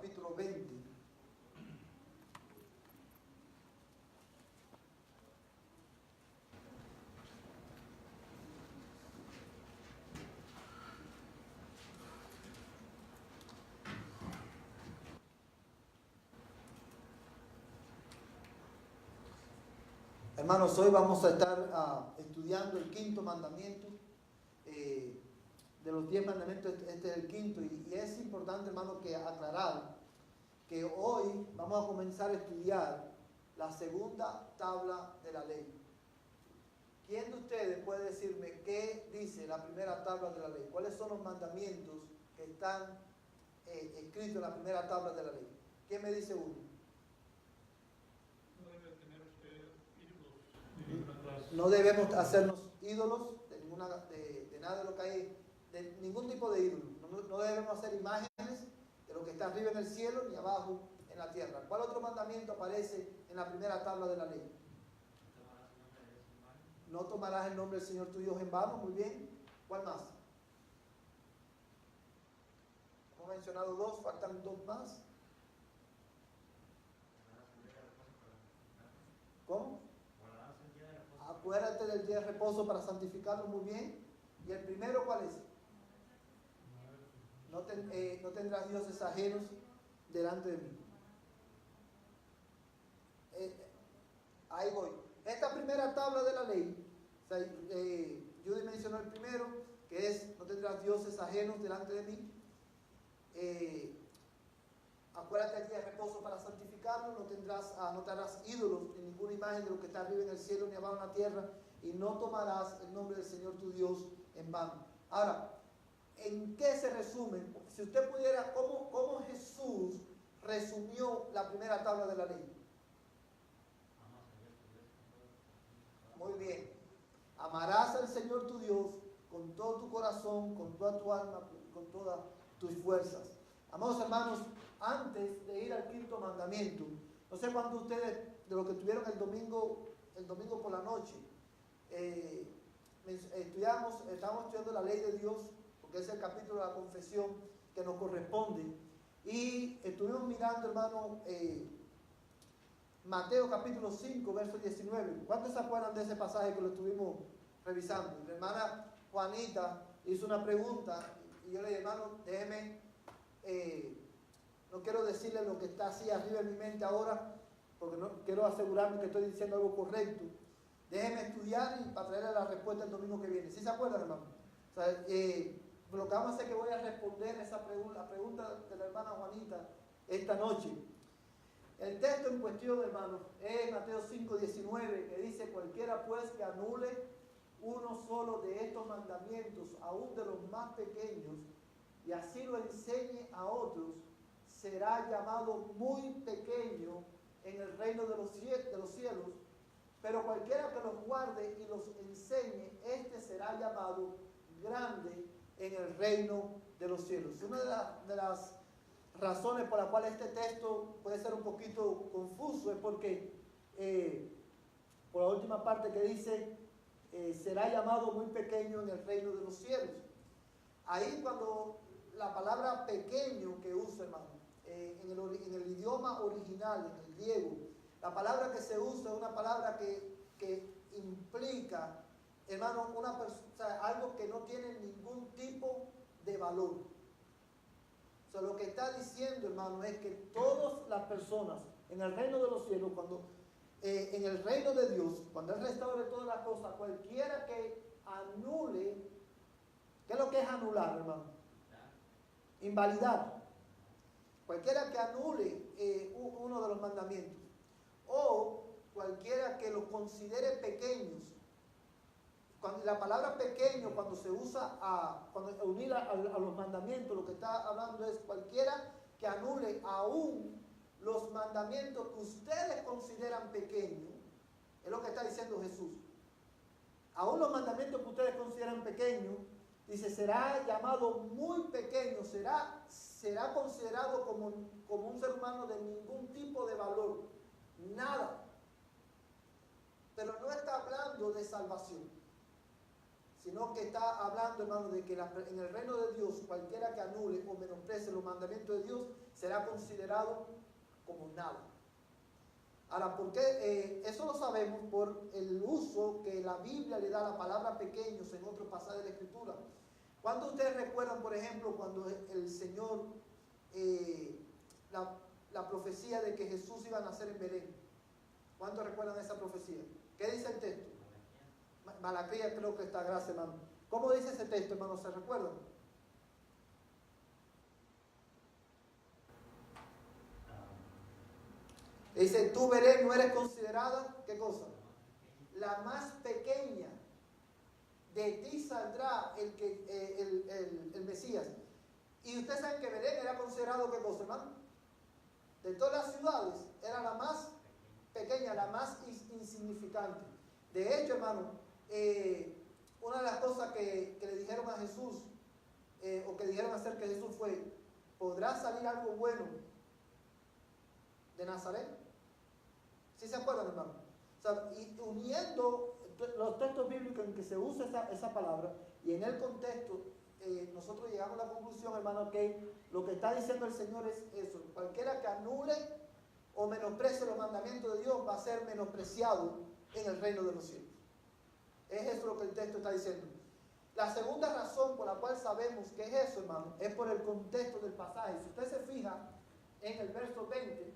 capítulo 20. Hermanos, hoy vamos a estar estudiando el quinto mandamiento. De los 10 mandamientos, este es el quinto. Y es importante, hermanos, que aclarar que hoy vamos a comenzar a estudiar la segunda tabla de la ley. ¿Quién de ustedes puede decirme qué dice la primera tabla de la ley? ¿Cuáles son los mandamientos que están escritos en la primera tabla de la ley? ¿Quién me dice uno? No debemos hacernos ídolos de nada de lo que hay, de ningún tipo de ídolo. No debemos hacer imágenes de lo que está arriba en el cielo ni abajo en la tierra. ¿Cuál otro mandamiento aparece en la primera tabla de la ley? No tomarás el nombre del Señor tu Dios en vano. Muy bien. ¿Cuál más? Hemos mencionado dos, faltan dos más. ¿Cómo? Acuérdate del día de reposo para santificarlo. Muy bien. ¿Y el primero cuál es? No tendrás dioses ajenos delante de mí. Ahí voy. Esta primera tabla de la ley, Judy mencionó el primero, que es: no tendrás dioses ajenos delante de mí. Acuérdate del día de reposo para santificarlo. No te harás ídolos ni ninguna imagen de lo que está arriba en el cielo ni abajo en la tierra, y no tomarás el nombre del Señor tu Dios en vano. Ahora, ¿en qué se resume? Si usted pudiera, ¿cómo Jesús resumió la primera tabla de la ley? Muy bien. Amarás al Señor tu Dios con todo tu corazón, con toda tu alma, con todas tus fuerzas. Amados hermanos, antes de ir al quinto mandamiento, no sé cuántos de ustedes, de los que estuvieron el domingo por la noche, estábamos estudiando la ley de Dios, porque es el capítulo de la confesión que nos corresponde, y estuvimos mirando, hermano, Mateo capítulo 5, verso 19. ¿Cuántos se acuerdan de ese pasaje que lo estuvimos revisando? La hermana Juanita hizo una pregunta y yo le dije: hermano, déjeme, no quiero decirle lo que está así arriba en mi mente ahora, porque no quiero asegurarme que estoy diciendo algo correcto. Déjeme estudiar y para traerle la respuesta el domingo que viene. ¿Sí se acuerdan, hermano? O sea, lo que vamos a hacer es que voy a responder la pregunta de la hermana Juanita esta noche. El texto en cuestión, hermano, es Mateo 5, 19, que dice: cualquiera pues que anule uno solo de estos mandamientos, aún de los más pequeños, y así lo enseñe a otros, será llamado muy pequeño en el reino de los cielos, pero cualquiera que los guarde y los enseñe, este será llamado grande en el reino de los cielos. Una de las razones por las cuales este texto puede ser un poquito confuso es porque por la última parte que dice será llamado muy pequeño en el reino de los cielos. Ahí, cuando la palabra pequeño que usa, hermano, en el idioma original, en el griego, la palabra que se usa es una palabra que implica, hermano, algo que no tiene ningún tipo de valor. O sea, lo que está diciendo, hermano, es que todas las personas en el reino de los cielos, en el reino de Dios, cuando Él restaure todas las cosas, cualquiera que anule, ¿qué es lo que es anular, hermano? Invalidar. Cualquiera que anule uno de los mandamientos, o cualquiera que los considere pequeños. La palabra pequeño, cuando se usa cuando unir a los mandamientos, lo que está hablando es cualquiera que anule aún los mandamientos que ustedes consideran pequeños. Es lo que está diciendo Jesús. Aún los mandamientos que ustedes consideran pequeños, dice, será llamado muy pequeño, será considerado como un ser humano de ningún tipo de valor, nada. Pero no está hablando de salvación. sino que está hablando, hermano, de que en el reino de Dios, cualquiera que anule o menosprecie los mandamientos de Dios será considerado como nada. Ahora, ¿por qué? Eso lo sabemos por el uso que la Biblia le da a la palabra pequeños en otros pasajes de la Escritura. ¿Cuántos de ustedes recuerdan, por ejemplo, cuando el Señor, la profecía de que Jesús iba a nacer en Belén? ¿Cuántos recuerdan esa profecía? ¿Qué dice el texto? Malaquías creo que está, gracias, hermano. ¿Cómo dice ese texto, hermano? ¿Se recuerdan? Dice, tú Belén no eres considerada, ¿qué cosa? La más pequeña. De ti saldrá el Mesías. Y ustedes saben que Belén era considerado, ¿qué cosa, hermano? De todas las ciudades, era la más pequeña, la más insignificante. De hecho, hermano, una de las cosas que le dijeron a Jesús, o que dijeron acerca de Jesús fue, ¿podrá salir algo bueno de Nazaret? ¿Sí se acuerdan, hermano? O sea, y uniendo los textos bíblicos en que se usa esa palabra y en el contexto, nosotros llegamos a la conclusión, hermano, que lo que está diciendo el Señor es eso: cualquiera que anule o menosprecie los mandamientos de Dios va a ser menospreciado en el reino de los cielos. Es eso lo que el texto está diciendo. La segunda razón por la cual sabemos que es eso, hermano, es por el contexto del pasaje. Si usted se fija en el verso 20,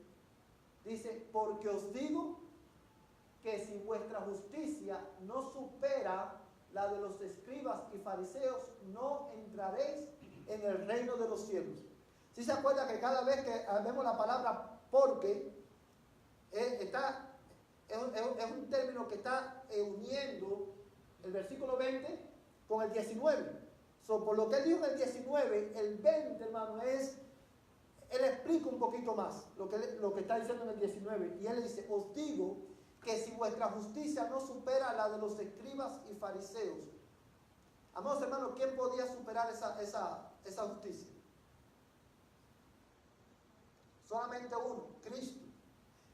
dice, porque os digo que si vuestra justicia no supera la de los escribas y fariseos, no entraréis en el reino de los cielos. ¿Sí se acuerda que cada vez que vemos la palabra porque, es un término que está uniendo el versículo 20 con el 19? Por lo que él dijo en el 19, el 20, hermano, él explica un poquito más lo que está diciendo en el 19. Y él dice, os digo que si vuestra justicia no supera la de los escribas y fariseos. Amados hermanos, ¿quién podía superar esa justicia? Solamente uno, Cristo.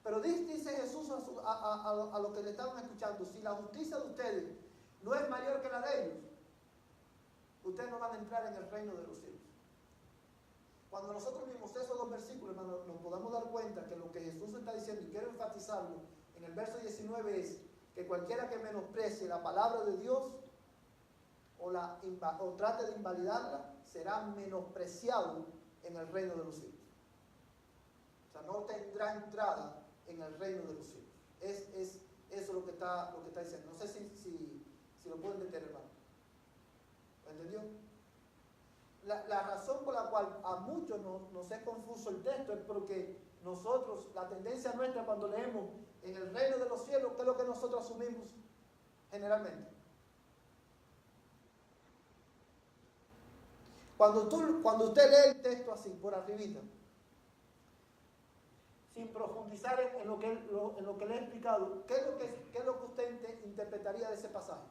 Pero dice Jesús a los que le estaban escuchando, si la justicia de ustedes no es mayor que la de ellos, ustedes no van a entrar en el reino de los cielos. Cuando nosotros vimos esos dos versículos, hermano, nos podamos dar cuenta que lo que Jesús está diciendo, y quiero enfatizarlo, en el verso 19 es que cualquiera que menosprecie la palabra de Dios o trate de invalidarla, será menospreciado en el reino de los cielos. O sea, no tendrá entrada en el reino de los cielos. Es eso lo que está diciendo. No sé si lo pueden entender, hermano. ¿Lo entendió? La razón por la cual a muchos nos es confuso el texto es porque nosotros, la tendencia nuestra cuando leemos en el reino de los cielos, ¿qué es lo que nosotros asumimos generalmente? Cuando usted lee el texto así, por arribita, sin profundizar en lo que le he explicado, ¿qué es lo que usted interpretaría de ese pasaje?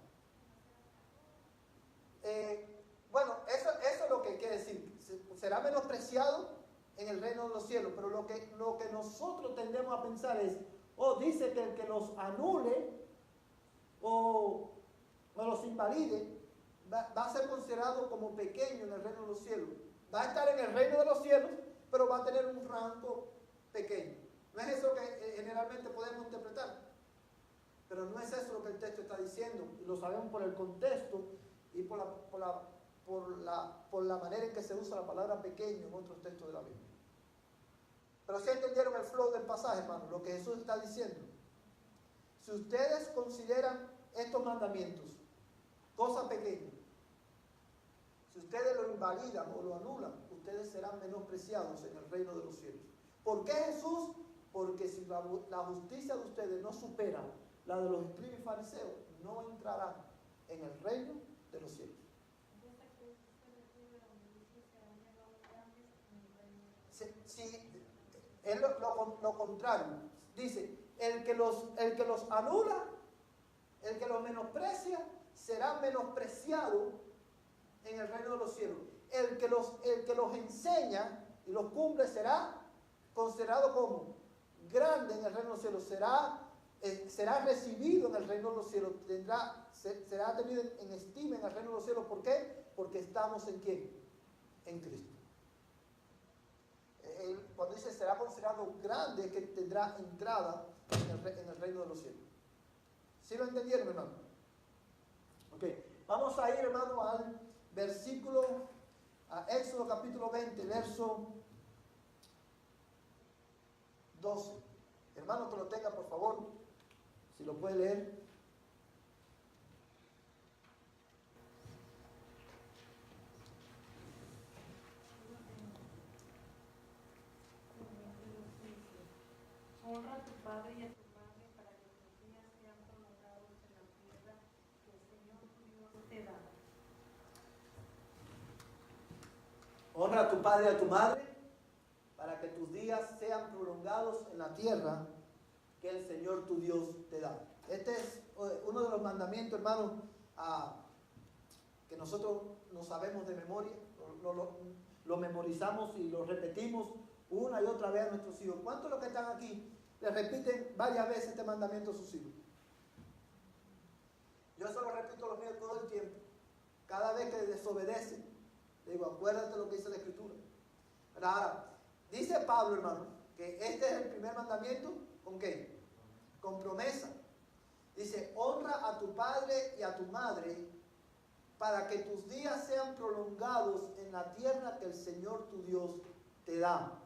Bueno, eso es lo que quiere decir. Será menospreciado en el reino de los cielos, pero lo que nosotros tendemos a pensar es, dice que el que los anule o los invalide va a ser considerado como pequeño en el reino de los cielos. Va a estar en el reino de los cielos, pero va a tener un rango pequeño. No es eso que generalmente podemos interpretar, pero no es eso lo que el texto está diciendo, y lo sabemos por el contexto y por la manera en que se usa la palabra pequeño en otros textos de la Biblia. Pero si entendieron el flow del pasaje, hermano, lo que Jesús está diciendo. Si ustedes consideran estos mandamientos cosa pequeña, si ustedes lo invalidan o lo anulan, ustedes serán menospreciados en el reino de los cielos. ¿Por qué, Jesús? Porque si la justicia de ustedes no supera la de los escribas y fariseos, no entrarán en el reino de los cielos. Si es lo contrario, dice, el que los anula, el que los menosprecia, será menospreciado en el reino de los cielos. El que los enseña y los cumple será considerado como grande en el reino de los cielos, será será recibido en el reino de los cielos, será tenido en estima en el reino de los cielos. ¿Por qué? Porque estamos en ¿quién? En Cristo. Cuando dice será considerado grande, es que tendrá entrada en el reino de los cielos. ¿Sí lo entendieron, hermano? Ok, vamos a ir, hermano, al versículo, a Éxodo capítulo 20, verso 12. Hermano, que lo tenga, por favor, si lo puede leer. Honra a tu padre y a tu madre para que tus días sean prolongados en la tierra que el Señor tu Dios te da. Honra a tu padre y a tu madre para que tus días sean prolongados en la tierra que el Señor tu Dios te da. Este es uno de los mandamientos, hermano, que nosotros no sabemos de memoria, lo memorizamos y lo repetimos una y otra vez a nuestros hijos. ¿Cuántos de los que están aquí le repiten varias veces este mandamiento a sus hijos? Yo se lo repito a los míos todo el tiempo. Cada vez que desobedecen, le digo, acuérdate lo que dice la Escritura. Ahora, dice Pablo, hermano, que este es el primer mandamiento, ¿con qué? Con promesa. Dice, honra a tu padre y a tu madre para que tus días sean prolongados en la tierra que el Señor tu Dios te da.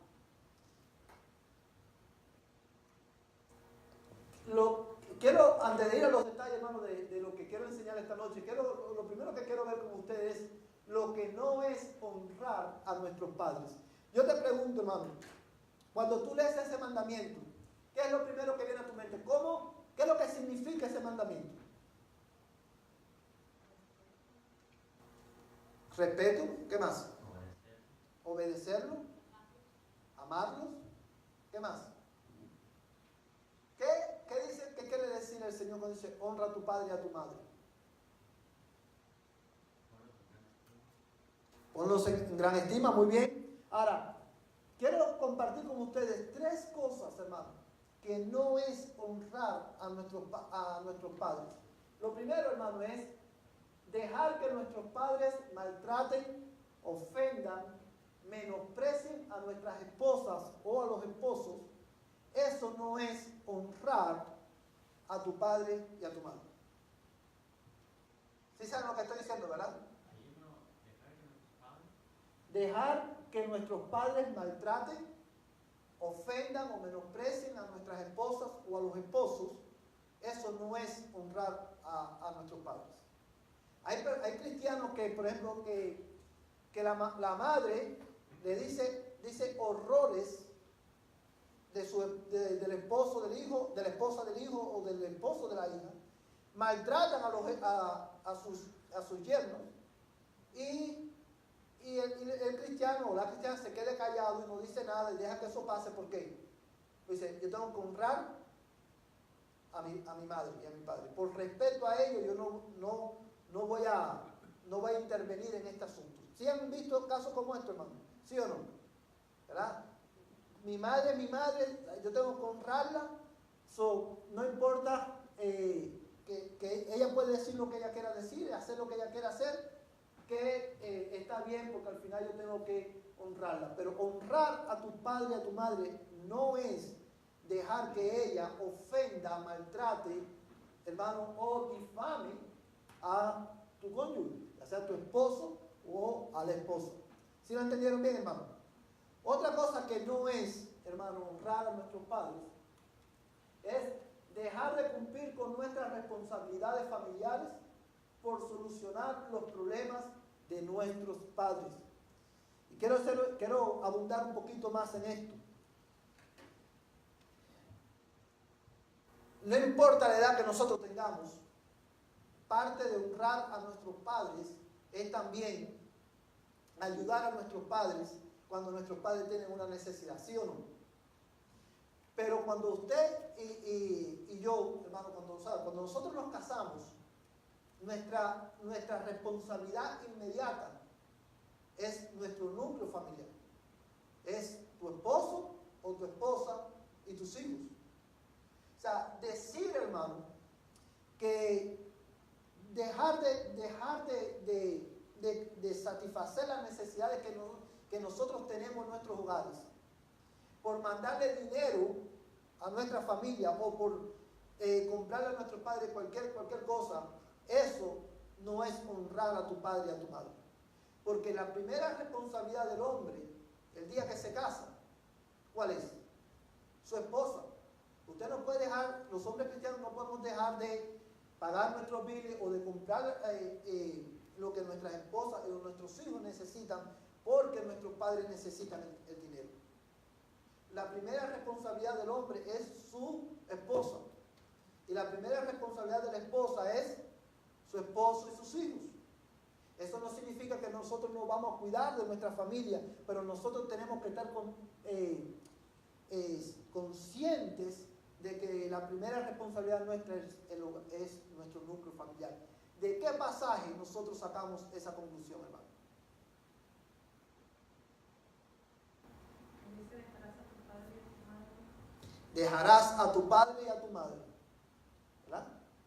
Quiero, antes de ir a los detalles, hermano, de lo que quiero enseñar esta noche, lo primero que quiero ver con ustedes es lo que no es honrar a nuestros padres. Yo te pregunto, hermano, cuando tú lees ese mandamiento, ¿qué es lo primero que viene a tu mente? ¿Qué es lo que significa ese mandamiento? Respeto, ¿qué más? Obedecerlo, amarlos, ¿qué más? ¿Qué quiere decir el Señor cuando dice honra a tu padre y a tu madre? Ponlos en gran estima, muy bien. Ahora, quiero compartir con ustedes tres cosas, hermano, que no es honrar a nuestros padres. Lo primero, hermano, es dejar que nuestros padres maltraten, ofendan, menosprecien a nuestras esposas o a los esposos. Eso no es honrar a tu padre y a tu madre. ¿Sí saben lo que estoy diciendo, verdad? Dejar que nuestros padres maltraten, ofendan o menosprecien a nuestras esposas o a los esposos, eso no es honrar a nuestros padres. Hay cristianos que, por ejemplo, que la madre le dice horrores del esposo del hijo, de la esposa del hijo o del esposo de la hija, maltratan a sus yernos y el cristiano o la cristiana se quede callado y no dice nada y deja que eso pase. ¿Por qué? Dice, yo tengo que honrar a mi madre y a mi padre. Por respeto a ellos, yo no voy a intervenir en este asunto. ¿Sí han visto casos como esto, hermano? ¿Sí o no? ¿Verdad? Mi madre, yo tengo que honrarla. No importa que ella puede decir lo que ella quiera decir, hacer lo que ella quiera hacer, que está bien porque al final yo tengo que honrarla. Pero honrar a tu padre y a tu madre no es dejar que ella ofenda, maltrate, hermano, o difame a tu cónyuge, ya sea tu esposo o a la esposa. ¿Sí lo entendieron bien, hermano? Otra cosa que no es, hermano, honrar a nuestros padres es dejar de cumplir con nuestras responsabilidades familiares por solucionar los problemas de nuestros padres. Y quiero abundar un poquito más en esto. No importa la edad que nosotros tengamos, parte de honrar a nuestros padres es también ayudar a nuestros padres cuando nuestros padres tienen una necesidad, ¿sí o no? Pero cuando usted y yo, hermano, cuando nosotros nos casamos, nuestra responsabilidad inmediata es nuestro núcleo familiar. Es tu esposo o tu esposa y tus hijos. O sea, decir hermano, que dejar de satisfacer las necesidades que nosotros tenemos en nuestros hogares, por mandarle dinero a nuestra familia o por comprarle a nuestro padre cualquier cosa, eso no es honrar a tu padre y a tu madre. Porque la primera responsabilidad del hombre, el día que se casa, ¿cuál es? Su esposa. Usted no puede dejar, los hombres cristianos no podemos dejar de pagar nuestros biles o de comprar lo que nuestras esposas o nuestros hijos necesitan, porque nuestros padres necesitan el dinero. La primera responsabilidad del hombre es su esposa. Y la primera responsabilidad de la esposa es su esposo y sus hijos. Eso no significa que nosotros no vamos a cuidar de nuestra familia, pero nosotros tenemos que estar conscientes de que la primera responsabilidad nuestra es nuestro núcleo familiar. ¿De qué pasaje nosotros sacamos esa conclusión, hermano? Dejarás a tu padre y a tu madre.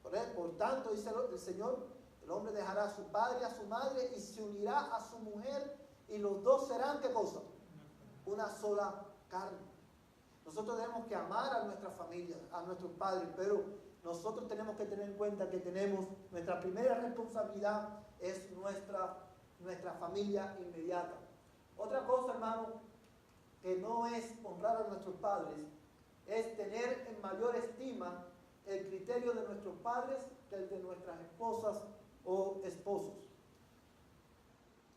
¿Verdad? Por tanto, dice el Señor, el hombre dejará a su padre y a su madre y se unirá a su mujer y los dos serán, ¿qué cosa? Una sola carne. Nosotros tenemos que amar a nuestra familia, a nuestros padres, pero nosotros tenemos que tener en cuenta que nuestra primera responsabilidad es nuestra familia inmediata. Otra cosa, hermano, que no es honrar a nuestros padres, es tener en mayor estima el criterio de nuestros padres que el de nuestras esposas o esposos.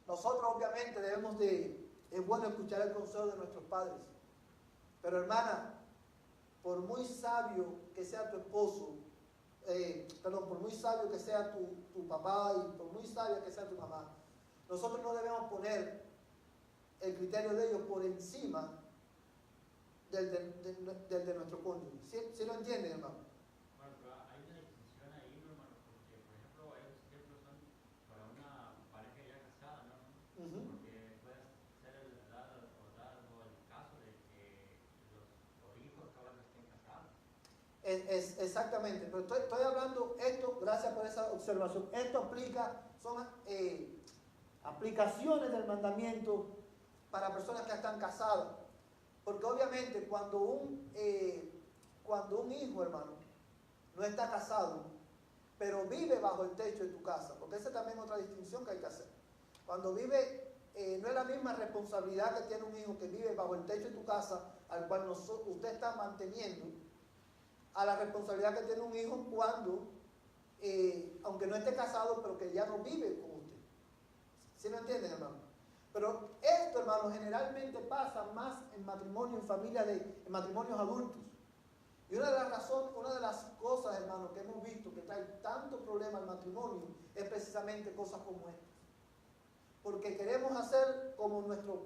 Nosotros obviamente es bueno escuchar el consejo de nuestros padres, pero hermana, por muy sabio que sea tu esposo, por muy sabio que sea tu papá y por muy sabia que sea tu mamá, nosotros no debemos poner el criterio de ellos por encima del de nuestro cónyuge. ¿Sí lo entienden, hermano? Bueno, pero hay una distinción ahí, hermano, porque, por ejemplo, esos ejemplos son para una pareja ya casada, ¿no? Porque puede ser el caso de que los hijos acaban de estén casados. Exactamente, pero estoy hablando, esto, gracias por esa observación, esto son aplicaciones del mandamiento para personas que están casadas. Porque obviamente cuando un hijo, hermano, no está casado, pero vive bajo el techo de tu casa, porque esa también es otra distinción que hay que hacer. Cuando vive, no es la misma responsabilidad que tiene un hijo que vive bajo el techo de tu casa, al cual usted está manteniendo, a la responsabilidad que tiene un hijo cuando, aunque no esté casado, pero que ya no vive con usted. ¿Sí lo entienden, hermano? Pero esto, hermano, generalmente pasa más en matrimonio, en familias, en matrimonios adultos. Y una de las cosas, hermano, que hemos visto que trae tanto problema al matrimonio es precisamente cosas como estas. Porque queremos hacer como nuestro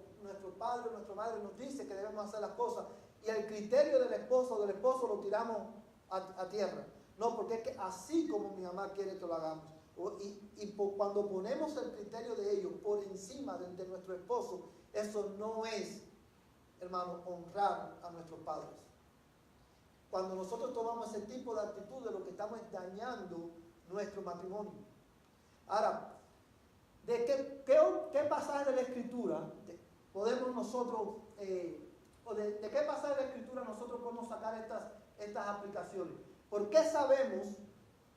padre o nuestra madre nos dice que debemos hacer las cosas, y el criterio del esposo o del esposo lo tiramos a tierra. No, porque es que así como mi mamá quiere que lo hagamos. Cuando ponemos el criterio de ellos por encima de nuestro esposo, eso no es, hermano, honrar a nuestros padres. Cuando nosotros tomamos ese tipo de actitud, de lo que estamos es dañando nuestro matrimonio. Ahora, ¿de qué pasaje de la Escritura podemos nosotros, de qué pasaje de la Escritura nosotros podemos sacar estas aplicaciones? ¿Por qué sabemos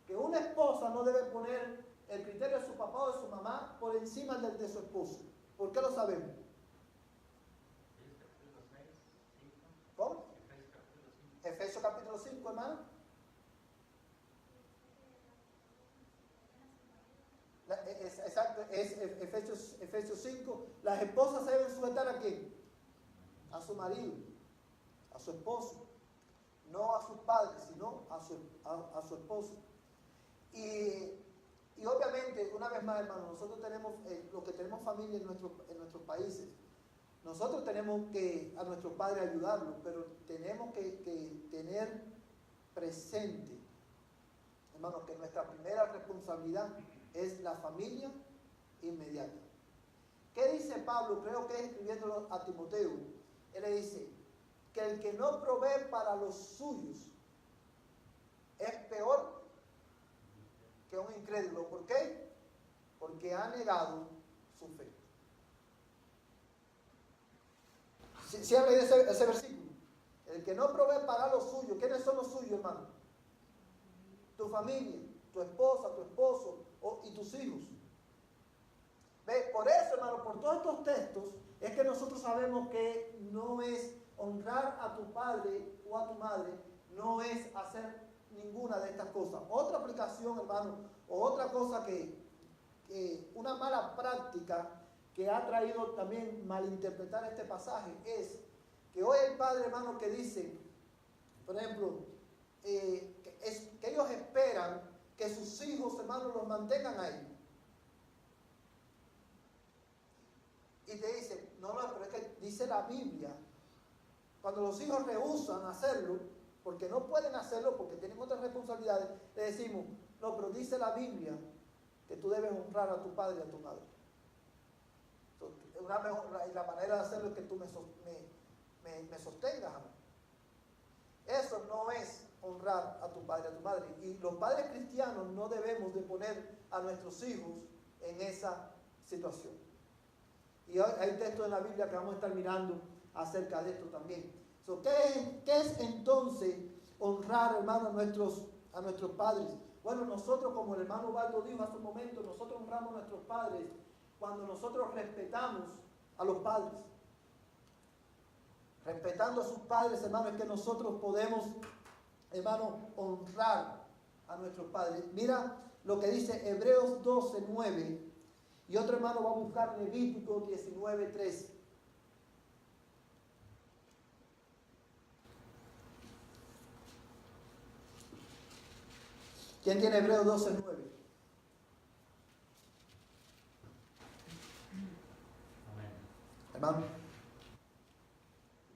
que una esposa no debe poner el criterio de su papá o de su mamá por encima del de su esposo? ¿Por qué lo sabemos? ¿Cómo? Efesios capítulo 5, hermano. Exacto, es Efesios 5. Las esposas se deben sujetar ¿a quién? A su marido, a su esposo. No a sus padres, sino a su esposo. Y obviamente, una vez más, hermano, nosotros tenemos, los que tenemos familia en nuestros países, nosotros tenemos que a nuestros padres ayudarlos, pero tenemos que tener presente, hermano, que nuestra primera responsabilidad es la familia inmediata. ¿Qué dice Pablo? Creo que es escribiéndolo a Timoteo. Él le dice que el que no provee para los suyos es peor que un incrédulo. ¿Por qué? Porque ha negado su fe. Si han leído ese versículo. El que no provee para lo suyo. ¿Quiénes son los suyos, hermano? Tu familia, tu esposa, tu esposo y tus hijos. ¿Ve? Por eso, hermano, por todos estos textos, es que nosotros sabemos que no es honrar a tu padre o a tu madre, no es hacer ninguna de estas cosas. Otra aplicación, hermano, o otra cosa que una mala práctica que ha traído también malinterpretar este pasaje es que hoy hay padres, hermano, que dicen, por ejemplo, que ellos esperan que sus hijos, hermano, los mantengan ahí. Y te dicen, no, pero es que dice la Biblia, cuando los hijos rehúsan hacerlo, porque no pueden hacerlo, porque tienen otras responsabilidades, le decimos, no, pero dice la Biblia que tú debes honrar a tu padre y a tu madre. Entonces, la manera de hacerlo es que tú me sostengas a mí. Eso no es honrar a tu padre y a tu madre. Y los padres cristianos no debemos de poner a nuestros hijos en esa situación. Y hay textos en la Biblia que vamos a estar mirando acerca de esto también. ¿Qué es entonces honrar, hermano, a nuestros padres? Bueno, nosotros, como el hermano Baldo dijo hace un momento, nosotros honramos a nuestros padres cuando nosotros respetamos a los padres. Respetando a sus padres, hermano, es que nosotros podemos, hermano, honrar a nuestros padres. Mira lo que dice Hebreos 12:9. Y otro hermano va a buscar Levítico 19:3. ¿Quién tiene Hebreos 12:9? Amén. Hermano.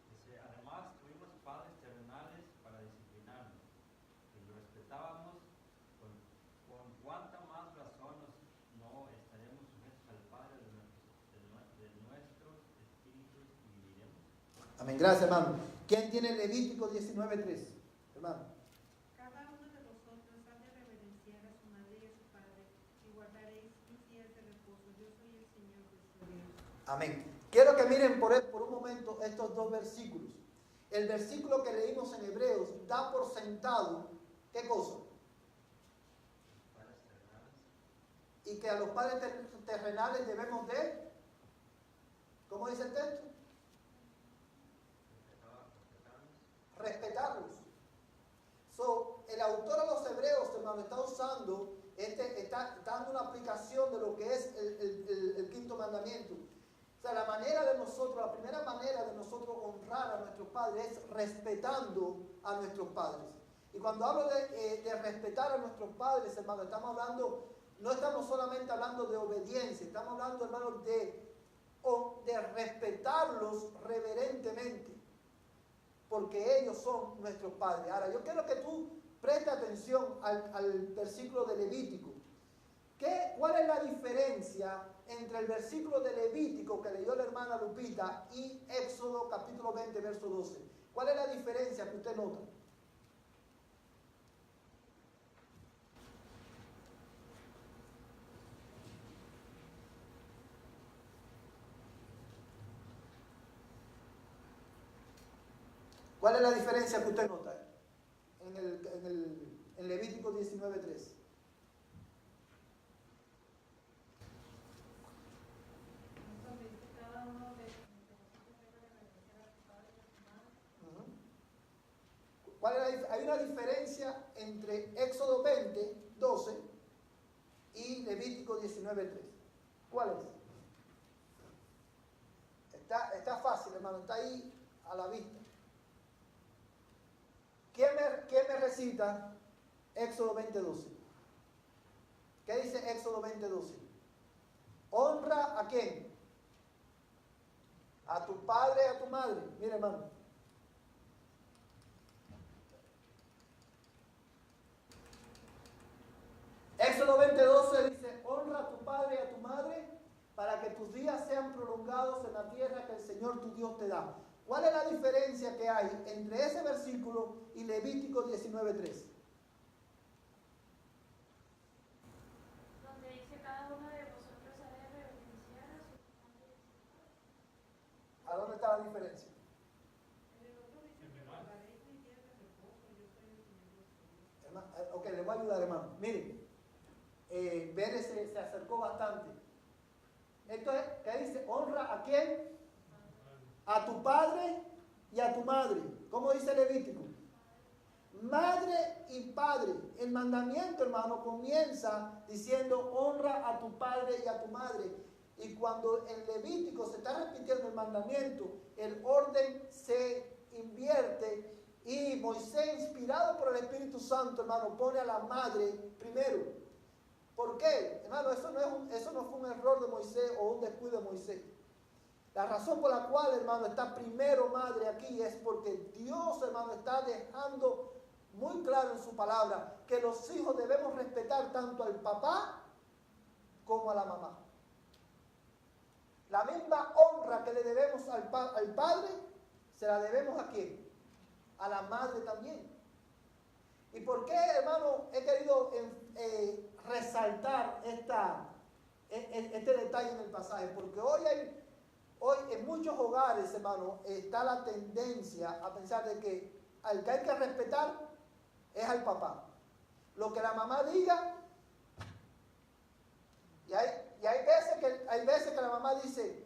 Dice, además tuvimos padres terrenales para disciplinarnos, y lo respetábamos, con cuánta más razón no estaremos sujetos al Padre de nuestros espíritus y viviremos. Amén, gracias, hermano. ¿Quién tiene Levítico 19:3? Hermano. Cada uno de vosotros ha de reverenciar a su madre y a su padre, y guardaréis mis días de reposo. Yo soy el Señor vuestro Dios. Amén. Quiero que miren por un momento estos dos versículos. El versículo que leímos en Hebreos da por sentado, ¿qué cosa? Padres terrenales. Y que a los padres terrenales debemos de, ¿cómo dice el texto? Respetarlos. El autor a los Hebreos, hermano, está usando, está dando una aplicación de lo que es el quinto mandamiento. O sea, la manera de nosotros, la primera manera de nosotros honrar a nuestros padres es respetando a nuestros padres. Y cuando hablo de respetar a nuestros padres, hermano, estamos hablando, no estamos solamente hablando de obediencia, estamos hablando, hermano, de respetarlos reverentemente, porque ellos son nuestros padres. Ahora, yo quiero que tú prestes atención al versículo de Levítico. ¿Cuál es la diferencia entre el versículo de Levítico que leyó la hermana Lupita y Éxodo capítulo 20, verso 12? ¿Cuál es la diferencia que usted nota? ¿Cuál es la diferencia que usted nota en Levítico 19:3? Donde dice cada uno de vosotros debe reverenciar a su padre y a su madre. Hay una diferencia entre Éxodo 20, 12 y Levítico 19:3. ¿Cuál es? Está fácil, hermano, está ahí a la vista. ¿Quién me recita Éxodo 20:12? ¿Qué dice Éxodo 20:12? Honra a quién? A tu padre y a tu madre. Mire, hermano. Éxodo 20:12 dice, honra a tu padre y a tu madre para que tus días sean prolongados en la tierra que el Señor tu Dios te da. ¿Cuál es la diferencia que hay entre ese versículo y Levítico 19:3? voy a ayudar, hermano. Miren, Bere se acercó bastante. Esto es, ¿qué dice? Honra a quién? A tu padre y a tu madre. ¿Cómo dice Levítico? Madre y padre. El mandamiento, hermano, comienza diciendo honra a tu padre y a tu madre. Y cuando en Levítico se está repitiendo el mandamiento, el orden se invierte y Moisés, inspirado por el Espíritu Santo, hermano, pone a la madre primero. ¿Por qué? Hermano, eso no fue un error de Moisés o un descuido de Moisés. La razón por la cual, hermano, está primero madre aquí es porque Dios, hermano, está dejando muy claro en su palabra que los hijos debemos respetar tanto al papá como a la mamá. La misma honra que le debemos al padre, se la debemos ¿a quién? A la madre también. ¿Y por qué, hermano, he querido resaltar este detalle en el pasaje? Porque hoy en muchos hogares, hermano, está la tendencia a pensar de que al que hay que respetar es al papá. Lo que la mamá diga, y hay veces que la mamá dice,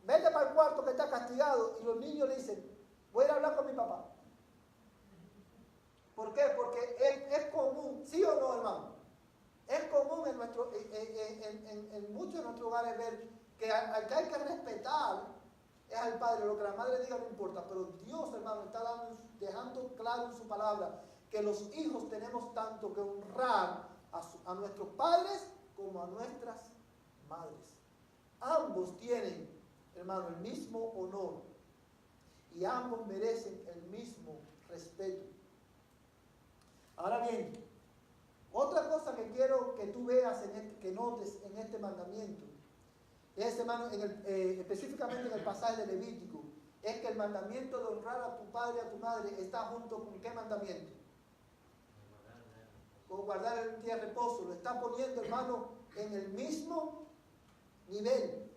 vete para el cuarto que está castigado, y los niños le dicen, voy a ir a hablar con mi papá. ¿Por qué? Porque es común, ¿sí o no, hermano? Es común en muchos de nuestros hogares ver que al que hay que respetar es al padre. Lo que la madre diga no importa, pero Dios, hermano, está dejando claro en su palabra que los hijos tenemos tanto que honrar a nuestros padres como a nuestras madres. Ambos tienen, hermano, el mismo honor y ambos merecen el mismo respeto. Ahora bien, otra cosa que quiero que tú veas, que notes en este mandamiento, es, hermano, específicamente en el pasaje de Levítico, es que el mandamiento de honrar a tu padre y a tu madre está junto con ¿qué mandamiento? Con guardar el día de reposo. Lo está poniendo, hermano, en el mismo nivel.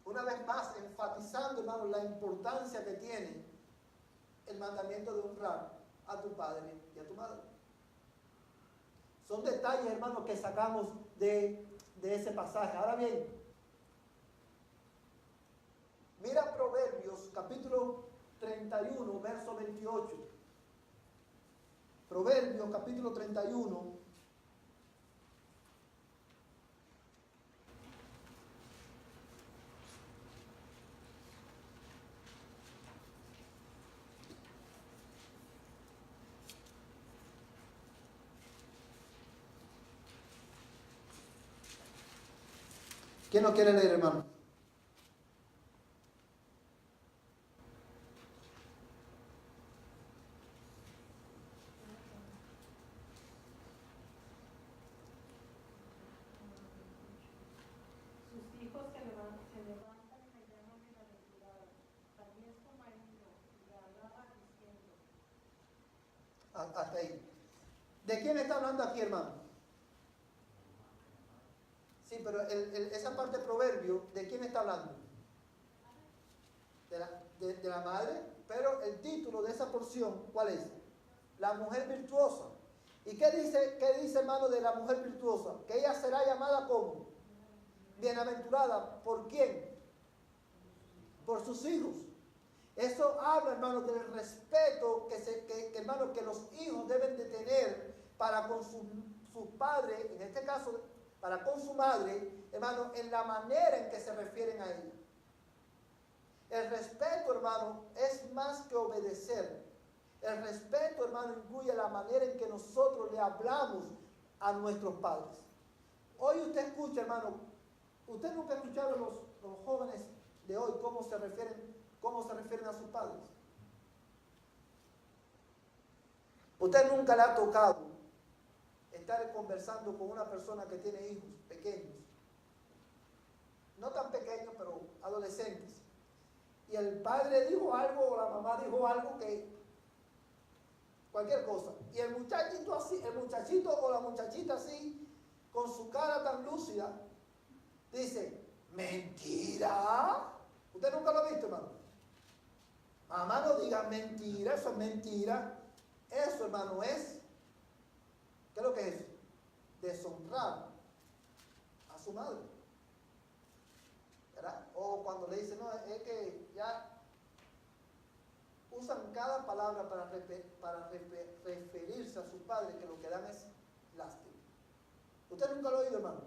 Una vez más, enfatizando, hermano, la importancia que tiene el mandamiento de honrar a tu padre y a tu madre. Son detalles, hermano, que sacamos de ese pasaje. Ahora bien, mira Proverbios, capítulo 31, verso 28. Proverbios, capítulo 31. ¿Quién no quiere leer, hermano? Sus hijos se levantan y le llaman bienaventurada. También su marido le hablaba diciendo. Hasta ahí. ¿De quién está hablando aquí, hermano? Sí, pero esa parte de proverbio, ¿de quién está hablando? De la madre, pero el título de esa porción, ¿cuál es? La mujer virtuosa. ¿Y qué dice, hermano, de la mujer virtuosa? Que ella será llamada como bienaventurada. ¿Por quién? Por sus hijos. Eso habla, hermano, del respeto hermano, que los hijos deben de tener para con sus padres, en este caso, para con su madre, hermano, en la manera en que se refieren a ella. El respeto, hermano, es más que obedecer. El respeto, hermano, incluye la manera en que nosotros le hablamos a nuestros padres. Hoy usted escucha, hermano, usted nunca ha escuchado a los jóvenes de hoy cómo se refieren a sus padres. Usted nunca le ha tocado estar conversando con una persona que tiene hijos pequeños, no tan pequeños, pero adolescentes, y el padre dijo algo o la mamá dijo algo, que cualquier cosa, y el muchachito así, el muchachito o la muchachita así, con su cara tan lúcida, dice, mentira. ¿Usted nunca lo ha visto, hermano? Mamá, no diga mentira, eso es mentira. Eso, hermano, ¿qué es lo que es? Deshonrar a su madre. ¿Verdad? O cuando le dicen, no, es que ya usan cada palabra para referirse a su padre, que lo que dan es lástima. ¿Usted nunca lo ha oído, hermano?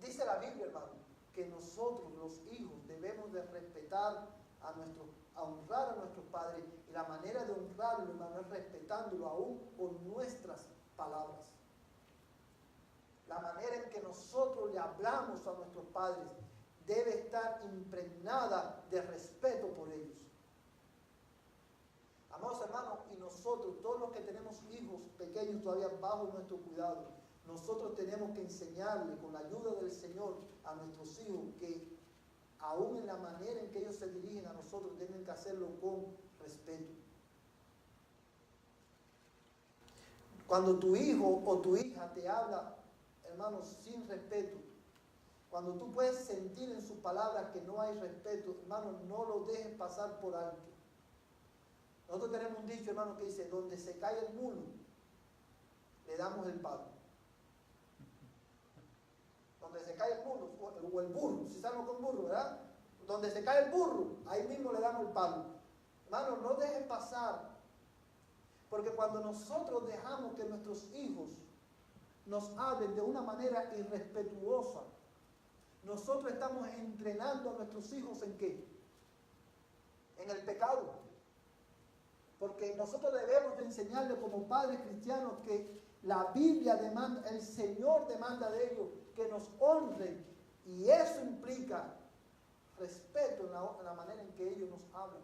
Dice la Biblia, hermano, que nosotros, los hijos, debemos de respetar a honrar a nuestros padres, y la manera de honrarlo, hermano, es respetándolo aún con nuestras palabras. La manera en que nosotros le hablamos a nuestros padres debe estar impregnada de respeto por ellos. Amados hermanos, y nosotros, todos los que tenemos hijos pequeños todavía bajo nuestro cuidado, nosotros tenemos que enseñarle con la ayuda del Señor a nuestros hijos que aún en la manera en que ellos se dirigen a nosotros tienen que hacerlo con respeto. Cuando tu hijo o tu hija te habla, hermanos, sin respeto, cuando tú puedes sentir en sus palabras que no hay respeto, hermano, no lo dejes pasar por alto. Nosotros tenemos un dicho, hermano, que dice, donde se cae el mulo, le damos el palo. Donde se cae el mulo, o el burro, si salgo con burro, ¿verdad? Donde se cae el burro, ahí mismo le damos el palo. Hermano, no dejes pasar, porque cuando nosotros dejamos que nuestros hijos nos hablen de una manera irrespetuosa, nosotros estamos entrenando a nuestros hijos ¿en qué? En el pecado. Porque nosotros debemos de enseñarles como padres cristianos que la Biblia demanda, el Señor demanda de ellos que nos honren, y eso implica respeto en la manera en que ellos nos hablan.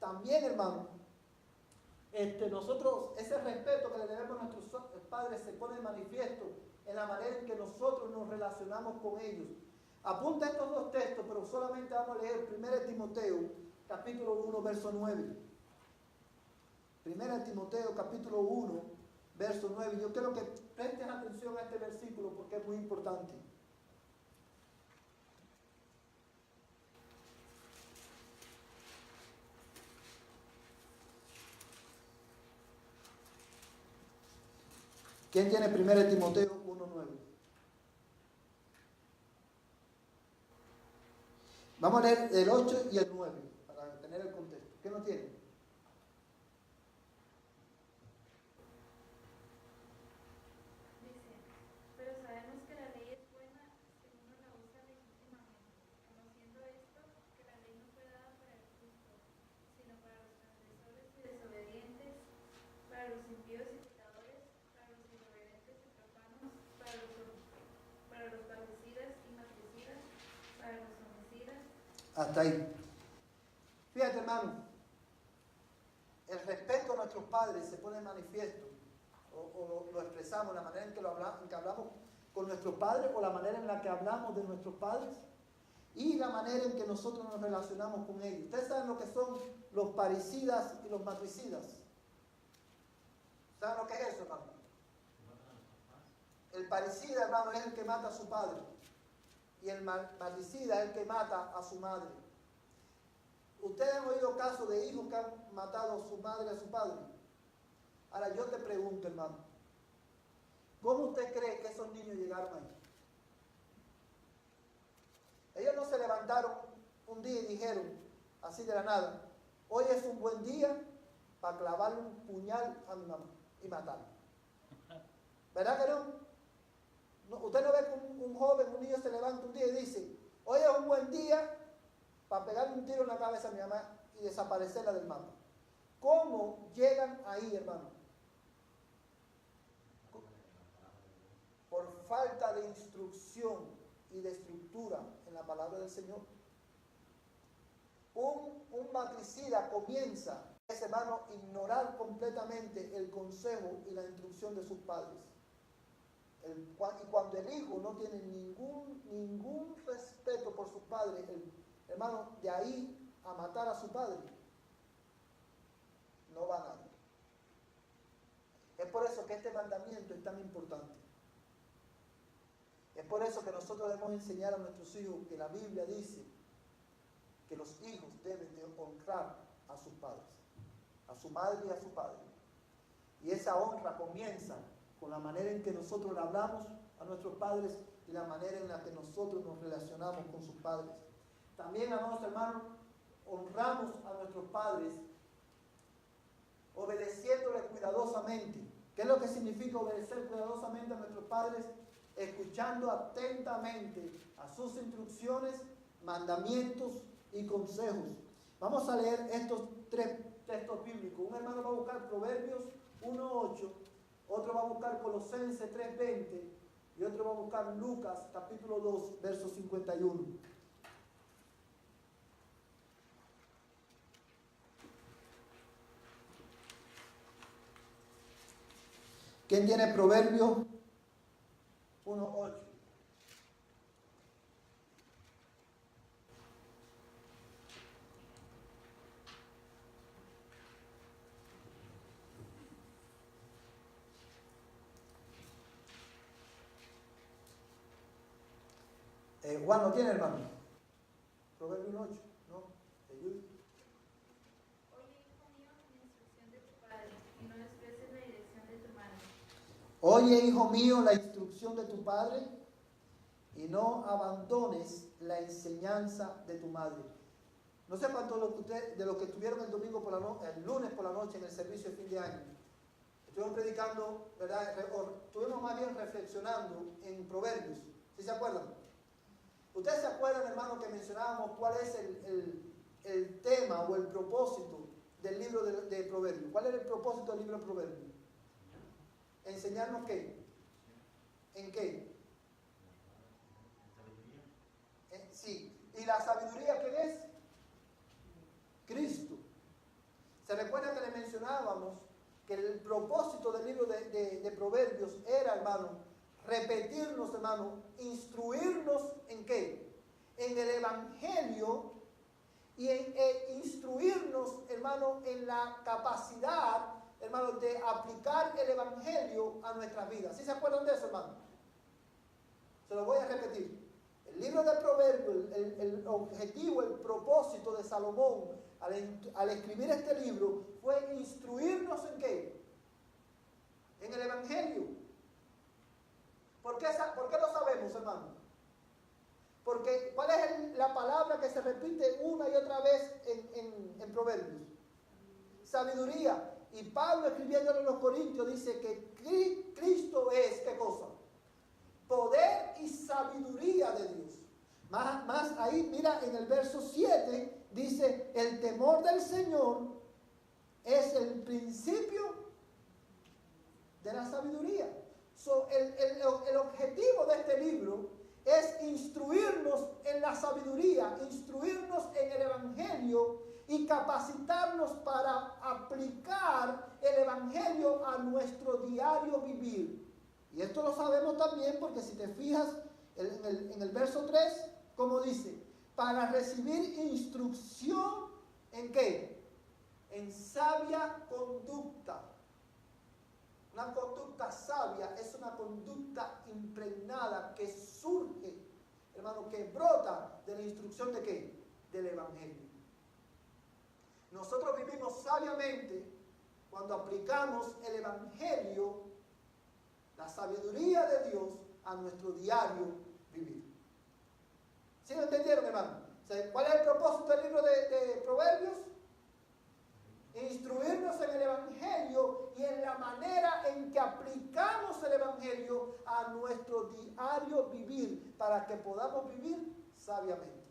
También, hermano, nosotros, ese respeto que le debemos a nuestros padres se pone de manifiesto en la manera en que nosotros nos relacionamos con ellos. Apunta estos dos textos, pero solamente vamos a leer 1 Timoteo, capítulo 1, verso 9. 1 Timoteo, capítulo 1, verso 9. Yo quiero que presten atención a este versículo porque es muy importante. ¿Quién tiene 1 Timoteo 1:9? Vamos a leer el 8 y el 9 para tener el contexto. ¿Qué no tiene? Dice, pero sabemos que la ley es buena si uno la usa legítimamente, conociendo esto, que la ley no fue dada para el justo, sino para los transgresores y desobedientes, para los impíos y pecadores, para los irreverentes y profanos, para los parricidas y matricidas, para los homicidas. Hasta ahí. Fíjate, hermano, el respeto a nuestros padres se pone en manifiesto, o lo expresamos, la manera en que hablamos con nuestros padres, o la manera en la que hablamos de nuestros padres, y la manera en que nosotros nos relacionamos con ellos. Ustedes saben lo que son los parricidas y los matricidas. ¿Saben lo que es eso, hermano? El parricida, hermano, es el que mata a su padre, y el matricida es el que mata a su madre. ¿Ustedes han oído casos de hijos que han matado a su madre y a su padre? Ahora yo te pregunto, hermano, ¿cómo usted cree que esos niños llegaron ahí? Ellos no se levantaron un día y dijeron, así de la nada, hoy es un buen día para clavarle un puñal a mi mamá y matarla. ¿Verdad que no? Usted no ve que un joven, un niño se levanta un día y dice, hoy es un buen día para pegarle un tiro en la cabeza a mi mamá y desaparecerla del mapa. ¿Cómo llegan ahí, hermano? Por falta de instrucción y de estructura en la palabra del Señor. Un matricida comienza, hermano, a ignorar completamente el consejo y la instrucción de sus padres. Y cuando el hijo no tiene ningún respeto por sus padres, hermano, de ahí a matar a su padre, no va nada. Es por eso que este mandamiento es tan importante. Es por eso que nosotros debemos enseñar a nuestros hijos que la Biblia dice que los hijos deben de honrar a sus padres, a su madre y a su padre. Y esa honra comienza con la manera en que nosotros le hablamos a nuestros padres y la manera en la que nosotros nos relacionamos con sus padres. También, amados hermanos, honramos a nuestros padres obedeciéndoles cuidadosamente. ¿Qué es lo que significa obedecer cuidadosamente a nuestros padres? Escuchando atentamente a sus instrucciones, mandamientos y consejos. Vamos a leer estos 3 textos bíblicos. Un hermano va a buscar Proverbios 1:8, otro va a buscar Colosenses 3:20 y otro va a buscar Lucas capítulo 2, verso 51. ¿Quién tiene Proverbios 1:8? Juan, ¿no tiene, hermano? Proverbios 1:8, ¿no? Ayude. Oye, hijo mío, la instrucción de tu padre y no desprecies la enseñanza de tu madre. Oye, hijo mío, la instrucción de tu padre y no abandones la enseñanza de tu madre. No sé cuántos de los que estuvieron el domingo por el lunes por la noche en el servicio de fin de año. Estuvimos predicando, ¿verdad? Estuvimos más bien reflexionando en Proverbios. ¿Sí se acuerdan? ¿Ustedes se acuerdan, hermano, que mencionábamos cuál es el tema o el propósito del libro de Proverbios? ¿Cuál era el propósito del libro de Proverbios? ¿Enseñarnos qué? ¿En qué? Sí. ¿Y la sabiduría qué es? Cristo. ¿Se recuerda que le mencionábamos que el propósito del libro de Proverbios era, hermano, repetirnos, hermano, instruirnos en qué? En el Evangelio y instruirnos, hermano, en la capacidad, hermano, de aplicar el Evangelio a nuestras vidas. ¿Sí se acuerdan de eso, hermano? Se lo voy a repetir. El libro de Proverbios, el objetivo, el propósito de Salomón al escribir este libro fue instruirnos en qué? En el Evangelio. ¿Por qué lo sabemos, hermano? Porque ¿cuál es la palabra que se repite una y otra vez en Proverbios? Sabiduría. Y Pablo escribiéndolo en los Corintios dice que Cristo es, ¿qué cosa? Poder y sabiduría de Dios. Más ahí, mira, en el verso 7 dice, el temor del Señor es el principio de la sabiduría. El objetivo de este libro es instruirnos en la sabiduría, instruirnos en el Evangelio y capacitarnos para aplicar el Evangelio a nuestro diario vivir. Y esto lo sabemos también porque si te fijas en el verso 3, como dice, para recibir instrucción ¿en qué? En sabia conducta. Una conducta sabia es una conducta impregnada que surge, hermano, que brota de la instrucción ¿de qué? Del Evangelio. Nosotros vivimos sabiamente cuando aplicamos el Evangelio, la sabiduría de Dios, a nuestro diario vivir. ¿Sí lo entendieron, hermano? ¿Cuál es el propósito del libro de Proverbios? Instruirnos en el Evangelio y en la manera en que aplicamos el Evangelio a nuestro diario vivir para que podamos vivir sabiamente.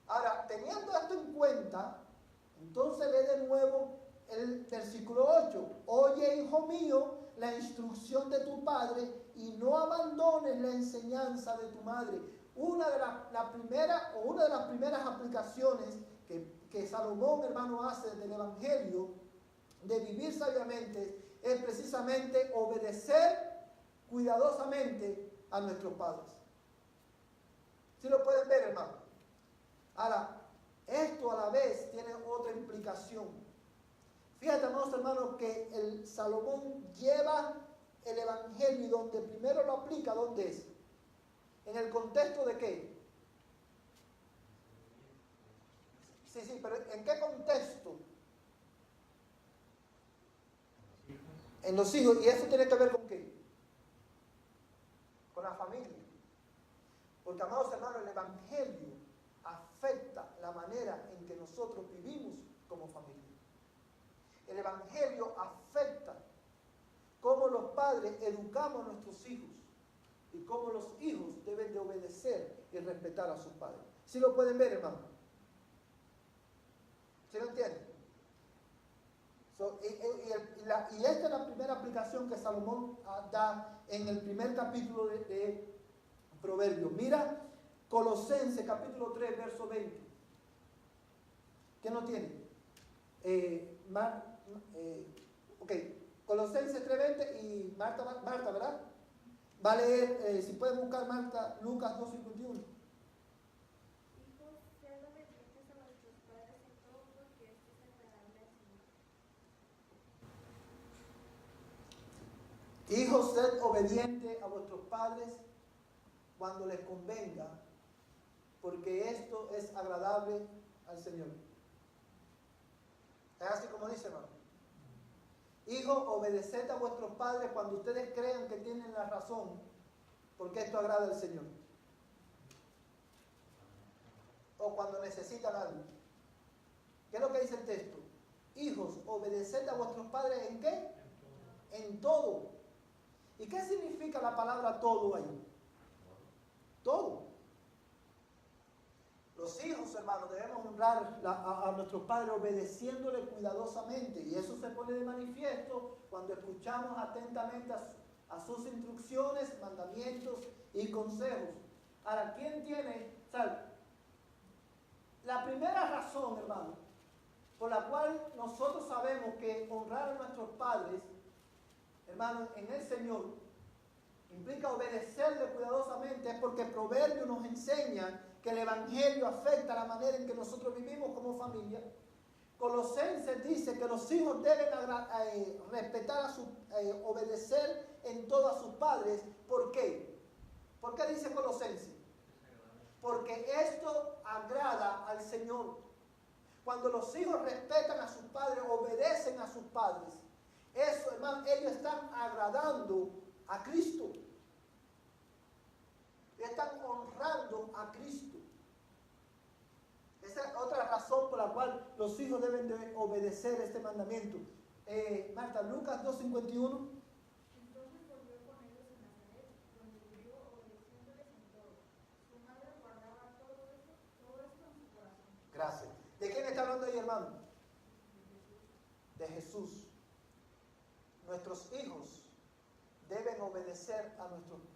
Ahora, teniendo esto en cuenta, entonces lee de nuevo el versículo 8. Oye, hijo mío, la instrucción de tu padre y no abandones la enseñanza de tu madre. Una de las primeras aplicaciones que Salomón, hermano, hace del Evangelio, de vivir sabiamente, es precisamente obedecer cuidadosamente a nuestros padres. ¿Sí lo pueden ver, hermano? Ahora, esto a la vez tiene otra implicación. Fíjate, amados hermanos, que el Salomón lleva el Evangelio y donde primero lo aplica, ¿dónde es? ¿En el contexto de qué? Sí, pero ¿en qué contexto en los hijos, y eso tiene que ver con qué? Con la familia. Porque, amados hermanos, el Evangelio afecta la manera en que nosotros vivimos como familia. El Evangelio afecta cómo los padres educamos a nuestros hijos y cómo los hijos deben de obedecer y respetar a sus padres. ¿Sí lo pueden ver, hermano? ¿Sí lo entienden? Y esta es la primera aplicación que Salomón da en el primer capítulo de Proverbios. Mira Colosenses capítulo 3, verso 20. ¿Qué no tiene? Colosenses 3:20 y Marta, ¿verdad? Va a leer, si pueden buscar Marta, Lucas 2:51. Hijos, sean obedientes a vuestros padres en todo, porque esto es agradable al Señor. Hijos, sed obedientes a vuestros padres cuando les convenga, porque esto es agradable al Señor. Es así como dice, hermano. Hijos, obedeced a vuestros padres cuando ustedes crean que tienen la razón, porque esto agrada al Señor. O cuando necesitan algo. ¿Qué es lo que dice el texto? Hijos, obedeced a vuestros padres ¿en qué? En todo. ¿Y qué significa la palabra todo ahí? Todo. Los hijos, hermanos, debemos honrar a nuestros padres obedeciéndole cuidadosamente. Y eso se pone de manifiesto cuando escuchamos atentamente a sus instrucciones, mandamientos y consejos. Ahora, ¿quién tiene? La primera razón, hermano, por la cual nosotros sabemos que honrar a nuestros padres, hermano, en el Señor, implica obedecerle cuidadosamente, es porque Proverbios nos enseña que el Evangelio afecta la manera en que nosotros vivimos como familia. Colosenses dice que los hijos deben respetar obedecer en todo a sus padres. ¿Por qué? ¿Por qué dice Colosenses? Porque esto agrada al Señor. Cuando los hijos respetan a sus padres, obedecen a sus padres, eso, hermano, ellos están agradando a Cristo. Están honrando a Cristo. Esa es otra razón por la cual los hijos deben de obedecer este mandamiento. Marta, Lucas 2:51. Entonces volvió con ellos en Nazaret, donde vivió obedeciéndoles en todo. Su madre guardaba todo esto en su corazón. Gracias. ¿De quién está hablando ahí, hermano? De Jesús. Nuestros hijos deben obedecer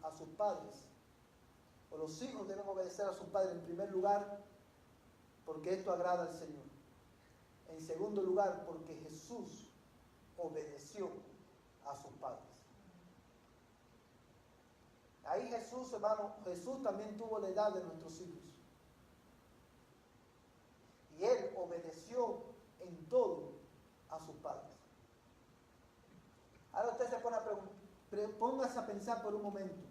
a sus padres. O los hijos deben obedecer a sus padres en primer lugar, porque esto agrada al Señor. En segundo lugar, porque Jesús obedeció a sus padres. Ahí Jesús, hermano, Jesús también tuvo la edad de nuestros hijos. Y Él obedeció en todo a sus padres. Ahora usted se pone a preguntar, póngase a pensar por un momento,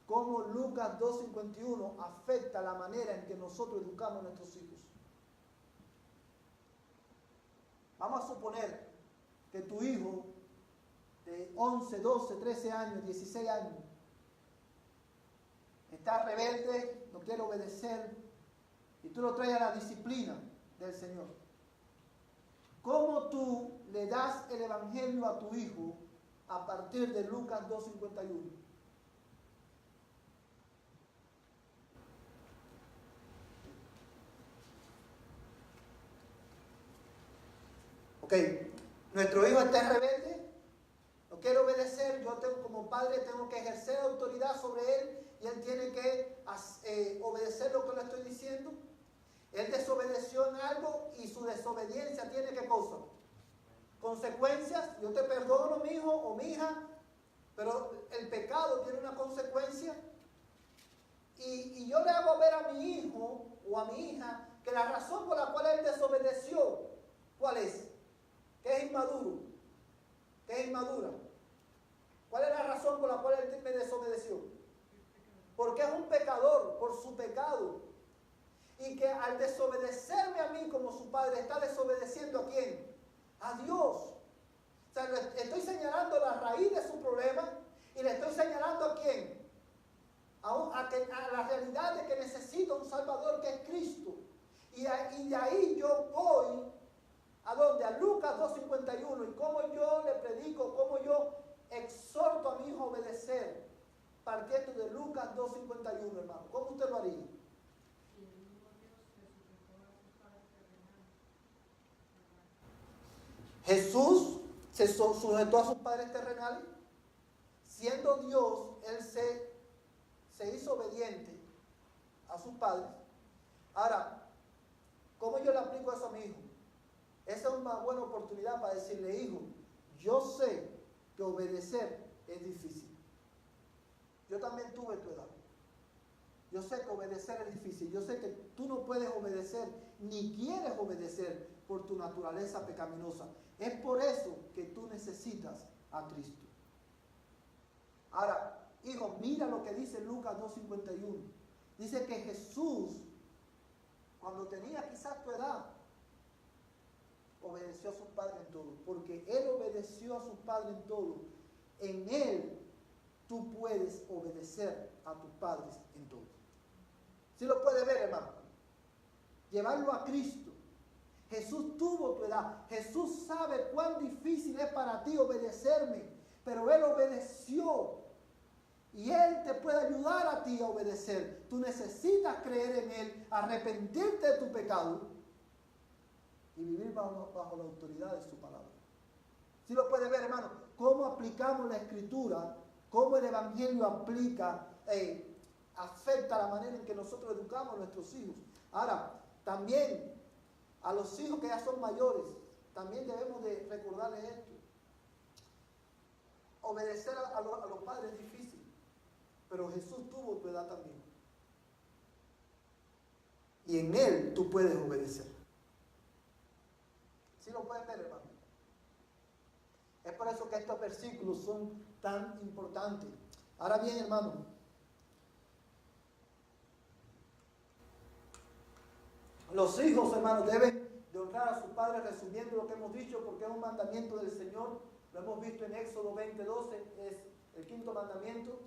cómo Lucas 2:51 afecta la manera en que nosotros educamos a nuestros hijos. Vamos a suponer que tu hijo de 11, 12, 13 años, 16 años, está rebelde, no quiere obedecer, y tú lo traes a la disciplina del Señor. ¿Cómo tú le das el Evangelio a tu hijo a partir de Lucas 2:51? Ok, nuestro hijo está rebelde, no quiere obedecer, yo como padre tengo que ejercer autoridad sobre él y él tiene que obedecer lo que le estoy diciendo. Él desobedeció en algo y su desobediencia tiene ¿qué cosa? Consecuencias. Yo te perdono, mi hijo o mi hija, pero el pecado tiene una consecuencia. Y yo le hago ver a mi hijo o a mi hija que la razón por la cual él desobedeció, ¿cuál es? Que es inmaduro, que es inmadura. ¿Cuál es la razón por la cual él me desobedeció? Porque es un pecador, por su pecado. Y que al desobedecerme a mí como su padre, está desobedeciendo ¿a quién? A Dios. O sea, le estoy señalando la raíz de su problema y le estoy señalando a quién. A la realidad de que necesita un Salvador que es Cristo. Y de ahí yo voy, ¿a dónde? A Lucas 2:51. Y cómo yo le predico, cómo yo exhorto a mi hijo a obedecer. Partiendo de Lucas 2:51, hermano. ¿Cómo usted lo haría? Jesús se sujetó a sus padres terrenales. Siendo Dios, Él se hizo obediente a sus padres. Ahora, ¿cómo yo le aplico eso a mi hijo? Esa es una buena oportunidad para decirle, hijo, yo sé que obedecer es difícil. Yo también tuve tu edad. Yo sé que obedecer es difícil. Yo sé que tú no puedes obedecer, ni quieres obedecer por tu naturaleza pecaminosa. Es por eso que tú necesitas a Cristo. Ahora, hijo, mira lo que dice Lucas 2:51. Dice que Jesús, cuando tenía quizás tu edad, obedeció a sus padres en todo. Porque Él obedeció a sus padres en todo. En Él tú puedes obedecer a tus padres en todo. ¿Sí lo puede ver, hermano? Llevarlo a Cristo. Jesús tuvo tu edad. Jesús sabe cuán difícil es para ti obedecerme. Pero Él obedeció. Y Él te puede ayudar a ti a obedecer. Tú necesitas creer en Él, arrepentirte de tu pecado y vivir bajo la autoridad de su palabra. ¿Sí lo puede ver, hermano? Cómo aplicamos la Escritura, cómo el Evangelio afecta la manera en que nosotros educamos a nuestros hijos. Ahora, también a los hijos que ya son mayores, también debemos de recordarles esto. Obedecer a los padres es difícil, pero Jesús tuvo tu edad también. Y en Él tú puedes obedecer. ¿Sí lo pueden ver, hermano? Es por eso que estos versículos son tan importantes. Ahora bien, hermano, los hijos, hermanos, deben de honrar a sus padres, resumiendo lo que hemos dicho, porque es un mandamiento del Señor. Lo hemos visto en Éxodo 20:12, es el quinto mandamiento.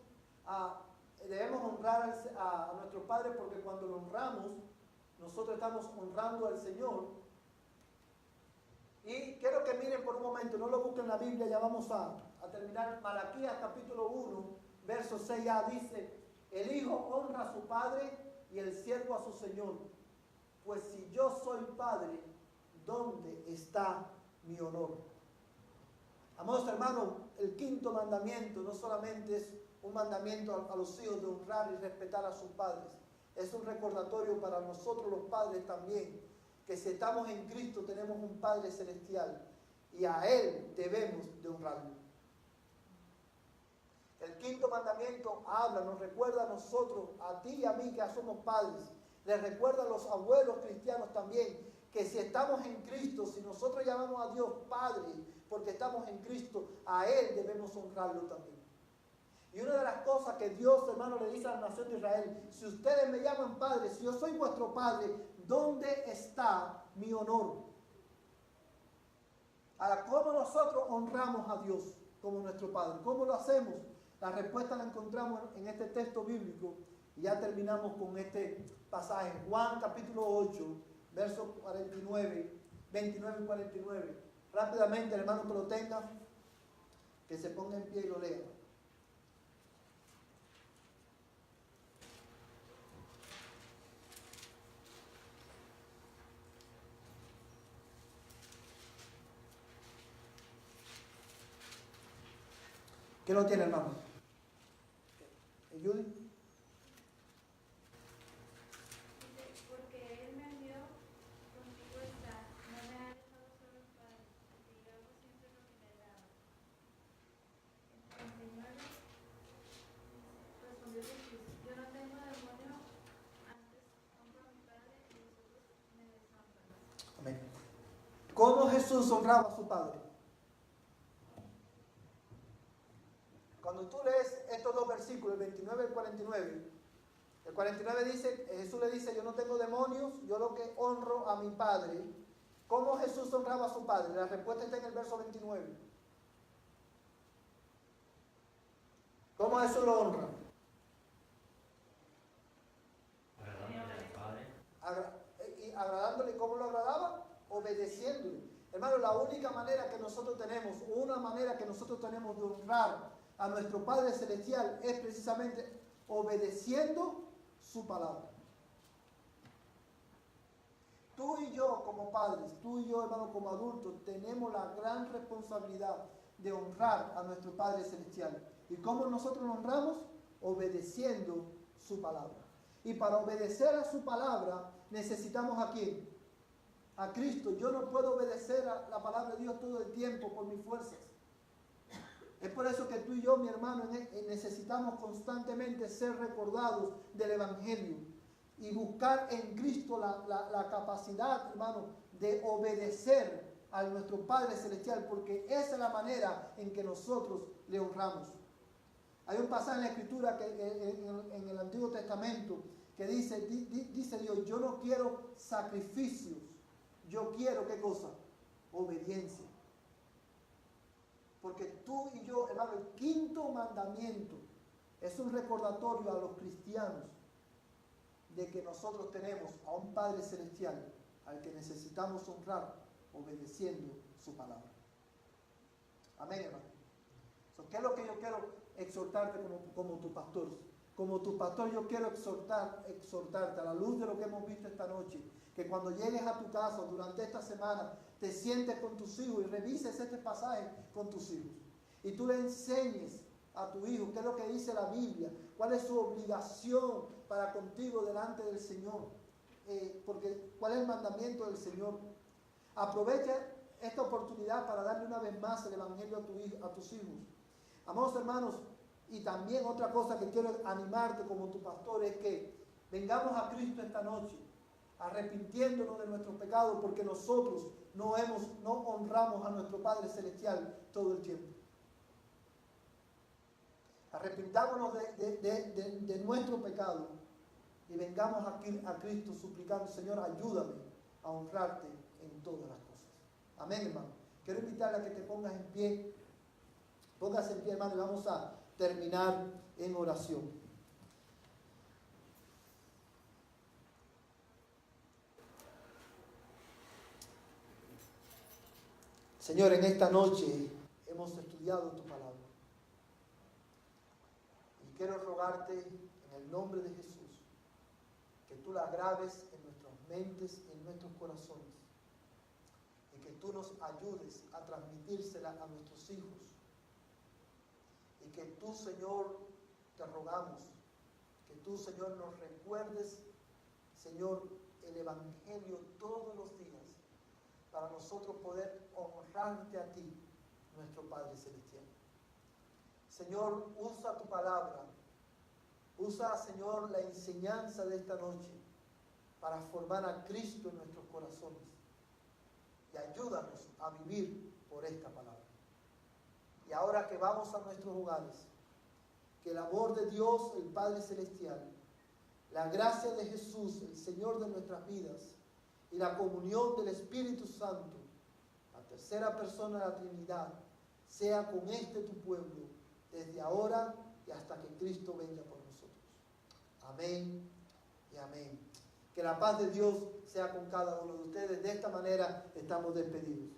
Debemos honrar a nuestros padres porque cuando lo honramos, nosotros estamos honrando al Señor. Y quiero que miren por un momento, no lo busquen en la Biblia, ya vamos a terminar. Malaquías capítulo 1, verso 6a dice, el hijo honra a su padre y el siervo a su señor. Pues si yo soy padre, ¿dónde está mi honor? Amados hermanos, el quinto mandamiento no solamente es un mandamiento a los hijos de honrar y respetar a sus padres, es un recordatorio para nosotros los padres también, que si estamos en Cristo tenemos un Padre celestial y a Él debemos de honrarlo. El quinto mandamiento nos recuerda a nosotros, a ti y a mí que ya somos padres, les recuerda a los abuelos cristianos también, que si estamos en Cristo, si nosotros llamamos a Dios Padre, porque estamos en Cristo, a Él debemos honrarlo también. Y una de las cosas que Dios, hermano, le dice a la nación de Israel, si ustedes me llaman Padre, si yo soy vuestro Padre, ¿dónde está mi honor? Ahora, ¿cómo nosotros honramos a Dios como nuestro Padre? ¿Cómo lo hacemos? La respuesta la encontramos en este texto bíblico y ya terminamos con este pasaje. Juan capítulo 8, versos 29 y 49. Rápidamente, el hermano que lo tenga, que se ponga en pie y lo lea. ¿Qué lo tiene, hermano? ¿Judy? Porque Él me envió, contigo está, no me ha dejado solo para que yo hago siempre lo que le daba. El Señor respondió Jesús, yo no tengo demonio, antes honro a mi Padre y vosotros me deshonran. Amén. ¿Cómo Jesús honraba a su Padre? Cuando tú lees estos dos versículos, el 29 y el 49 dice, Jesús le dice, yo no tengo demonios, yo lo que honro a mi Padre. ¿Cómo Jesús honraba a su Padre? La respuesta está en el verso 29. ¿Cómo a eso lo honra? Agradándole al Padre. ¿Y agradándole cómo lo agradaba? Obedeciéndole. Hermano, la única manera que nosotros tenemos, una manera que nosotros tenemos de honrar a nuestro Padre Celestial es precisamente obedeciendo su palabra. Tú y yo como padres, tú y yo, hermano, como adultos, tenemos la gran responsabilidad de honrar a nuestro Padre Celestial. ¿Y cómo nosotros lo honramos? Obedeciendo su palabra. Y para obedecer a su palabra necesitamos ¿a quién? A Cristo. Yo no puedo obedecer a la palabra de Dios todo el tiempo por mis fuerzas. Es por eso que tú y yo, mi hermano, necesitamos constantemente ser recordados del Evangelio y buscar en Cristo la capacidad, hermano, de obedecer a nuestro Padre Celestial, porque esa es la manera en que nosotros le honramos. Hay un pasaje en la Escritura en el Antiguo Testamento que dice Dios, yo no quiero sacrificios, yo quiero, ¿qué cosa? Obediencia. Porque tú y yo, hermano, el quinto mandamiento es un recordatorio a los cristianos de que nosotros tenemos a un Padre Celestial al que necesitamos honrar obedeciendo su palabra. Amén, hermano. ¿Qué es lo que yo quiero exhortarte como tu pastor? Como tu pastor yo quiero exhortarte a la luz de lo que hemos visto esta noche, que cuando llegues a tu casa durante esta semana te sientes con tus hijos y revises este pasaje con tus hijos. Y tú le enseñes a tu hijo qué es lo que dice la Biblia, cuál es su obligación para contigo delante del Señor, porque cuál es el mandamiento del Señor. Aprovecha esta oportunidad para darle una vez más el Evangelio a tus hijos. Amados hermanos, y también otra cosa que quiero animarte como tu pastor es que vengamos a Cristo esta noche, arrepintiéndonos de nuestros pecados, porque nosotros no honramos a nuestro Padre Celestial todo el tiempo. Arrepintámonos de nuestro pecado y vengamos a Cristo suplicando, Señor, ayúdame a honrarte en todas las cosas. Amén, hermano. Quiero invitarle a que te pongas en pie. Póngase en pie, hermano, y vamos a terminar en oración. Señor, en esta noche hemos estudiado tu palabra. Y quiero rogarte en el nombre de Jesús que tú la grabes en nuestras mentes, en nuestros corazones. Y que tú nos ayudes a transmitírsela a nuestros hijos. Y que tú, Señor, te rogamos, que tú, Señor, nos recuerdes, Señor, el Evangelio todos los días, para nosotros poder honrarte a ti, nuestro Padre Celestial. Señor, usa tu palabra, usa, Señor, la enseñanza de esta noche para formar a Cristo en nuestros corazones y ayúdanos a vivir por esta palabra. Y ahora que vamos a nuestros hogares, que el amor de Dios, el Padre Celestial, la gracia de Jesús, el Señor de nuestras vidas, y la comunión del Espíritu Santo, la tercera persona de la Trinidad, sea con tu pueblo, desde ahora y hasta que Cristo venga por nosotros. Amén y amén. Que la paz de Dios sea con cada uno de ustedes. De esta manera estamos despedidos.